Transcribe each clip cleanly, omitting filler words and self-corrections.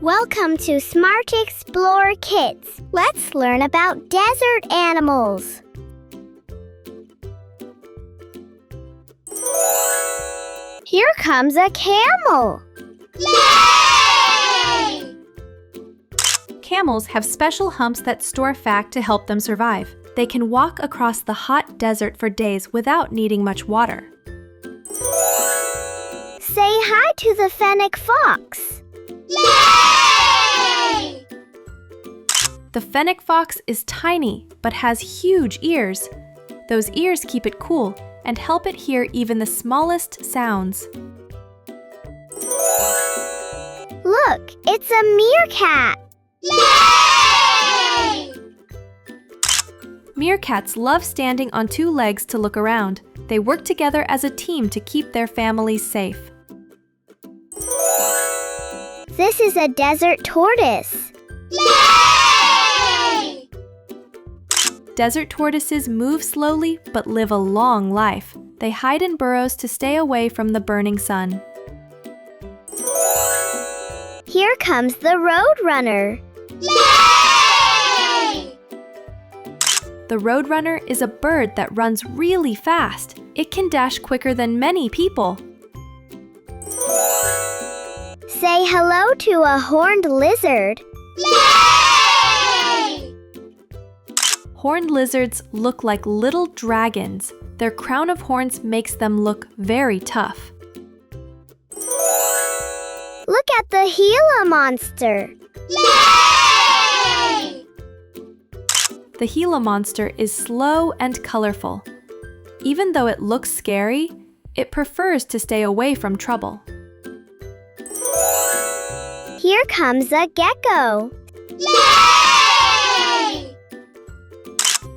Welcome to Smart Explore Kids. Let's learn about desert animals. Here comes a camel. Yay! Camels have special humps that store fat to help them survive. They can walk across the hot desert for days without needing much water. Say hi to the fennec fox. Yay! The fennec fox is tiny but has huge ears. Those ears keep it cool and help it hear even the smallest sounds. Look, it's a meerkat. Yay! Meerkats love standing on two legs to look around. They work together as a team to keep their families safe. This is a desert tortoise. Yay! Desert tortoises move slowly but live a long life. They hide in burrows to stay away from the burning sun. Here comes the roadrunner. Yay! The roadrunner is a bird that runs really fast. It can dash quicker than many people. Say hello to a horned lizard. Yay! Horned lizards look like little dragons. Their crown of horns makes them look very tough. Look at the Gila monster. Yay! The Gila monster is slow and colorful. Even though it looks scary, it prefers to stay away from trouble. Here comes a gecko. Yay!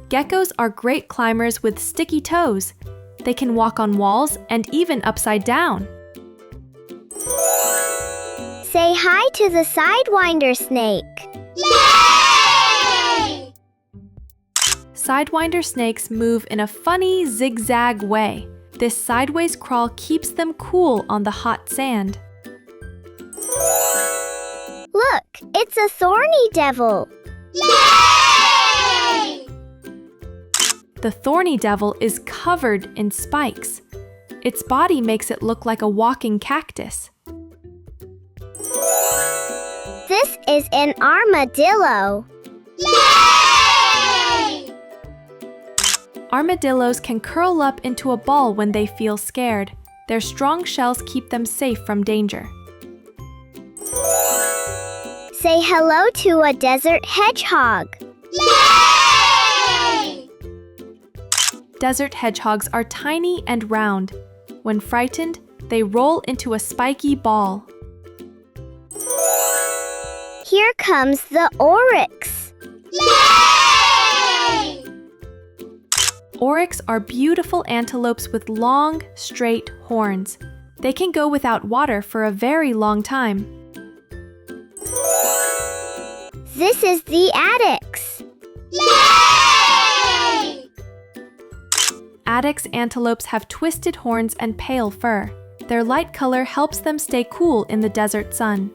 Geckos are great climbers with sticky toes. They can walk on walls and even upside down. Say hi to the sidewinder snake. Yay! Sidewinder snakes move in a funny zigzag way. This sideways crawl keeps them cool on the hot sand. Look, it's a thorny devil. Yay! The thorny devil is covered in spikes. Its body makes it look like a walking cactus. This is an armadillo. Yay! Armadillos can curl up into a ball when they feel scared. Their strong shells keep them safe from danger. Say hello to a desert hedgehog. Yay! Desert hedgehogs are tiny and round. When frightened, they roll into a spiky ball. Here comes the oryx. Yay! Oryx are beautiful antelopes with long, straight horns. They can go without water for a very long time. This is the addax. Yay! Addax antelopes have twisted horns and pale fur. Their light color helps them stay cool in the desert sun.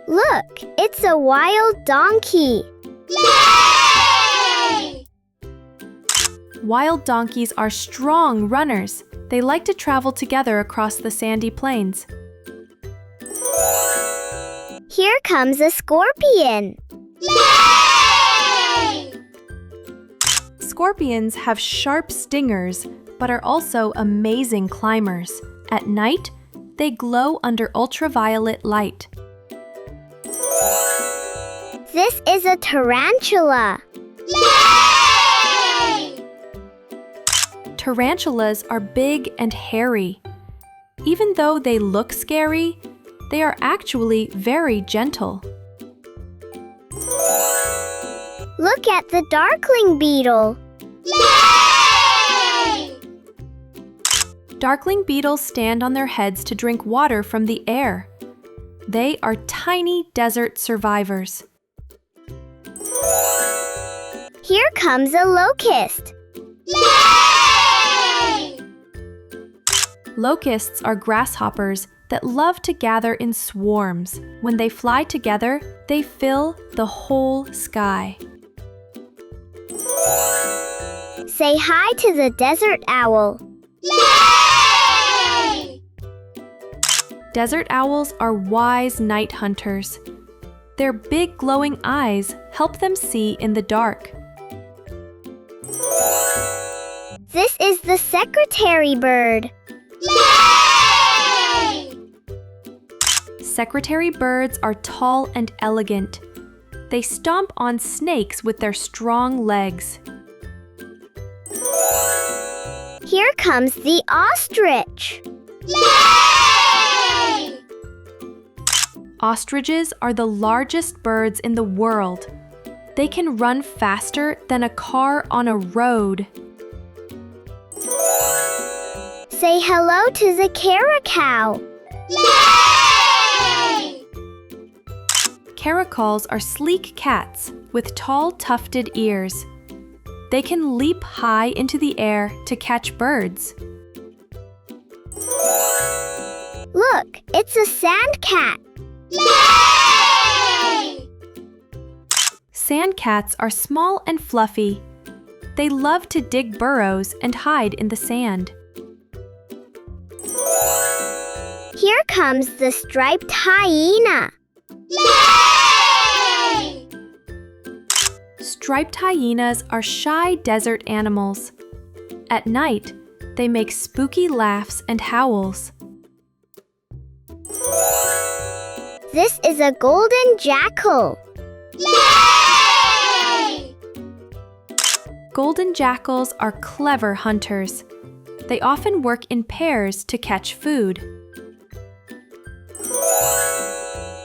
Look, it's a wild donkey. Yay! Wild donkeys are strong runners. They like to travel together across the sandy plains. Here comes a scorpion. Yay! Scorpions have sharp stingers, but are also amazing climbers. At night, they glow under ultraviolet light. This is a tarantula. Yay! Tarantulas are big and hairy. Even though they look scary, they are actually very gentle. Look at the darkling beetle. Yay! Darkling beetles stand on their heads to drink water from the air. They are tiny desert survivors. Here comes a locust. Yay! Locusts are grasshoppers that love to gather in swarms. When they fly together, they fill the whole sky. Say hi to the desert owl. Yay! Desert owls are wise night hunters. Their big glowing eyes help them see in the dark. This is the secretary bird. Yay! Secretary birds are tall and elegant. They stomp on snakes with their strong legs. Here comes the ostrich. Yay! Ostriches are the largest birds in the world. They can run faster than a car on a road. Say hello to the caracal. Yay! Caracals are sleek cats with tall tufted ears. They can leap high into the air to catch birds. Look, it's a sand cat. Yay! Sand cats are small and fluffy. They love to dig burrows and hide in the sand. Here comes the striped hyena. Yay! Striped hyenas are shy desert animals. At night, they make spooky laughs and howls. This is a golden jackal. Yay! Golden jackals are clever hunters. They often work in pairs to catch food.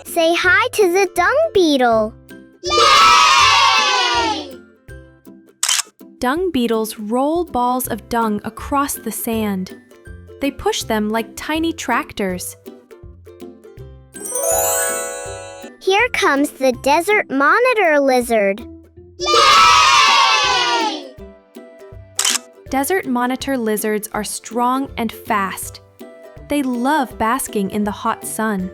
Say hi to the dung beetle. Yay! Dung beetles roll balls of dung across the sand. They push them like tiny tractors. Here comes the desert monitor lizard. Yay! Desert monitor lizards are strong and fast. They love basking in the hot sun.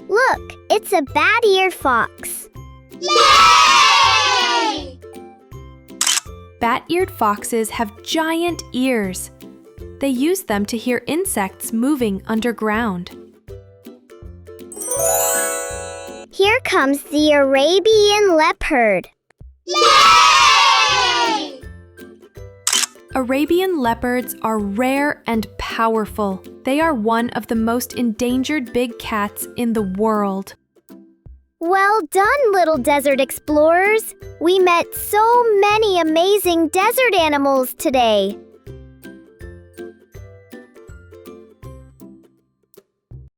Look, it's a bat-eared fox. Yay! Bat-eared foxes have giant ears. They use them to hear insects moving underground. Here comes the Arabian leopard. Yay! Arabian leopards are rare and powerful. They are one of the most endangered big cats in the world. Well done, little desert explorers. We met so many amazing desert animals today.